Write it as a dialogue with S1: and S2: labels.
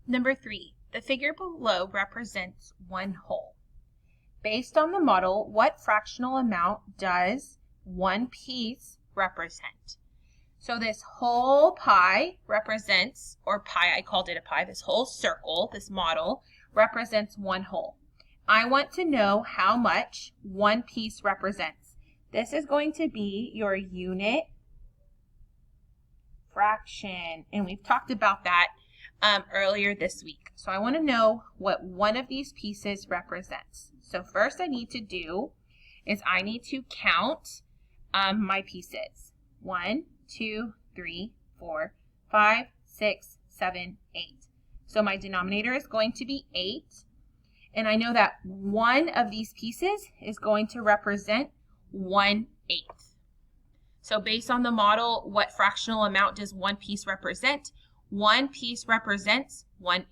S1: Number 3, the figure below represents one whole. Based on the model, what fractional amount does one piece represent? So this whole pie represents, or pie, I called it a pie, this whole circle, this model, represents one whole. I want to know how much one piece represents. This is going to be your unit fraction, and we've talked about that earlier this week. So I want to know what one of these pieces represents. So first I need to do is I need to count my pieces. 1, 2, 3, 4, 5, 6, 7, 8. So my denominator is going to be 8. And I know that one of these pieces is going to represent 1/8. So based on the model, what fractional amount does one piece represent? One piece represents 1/8.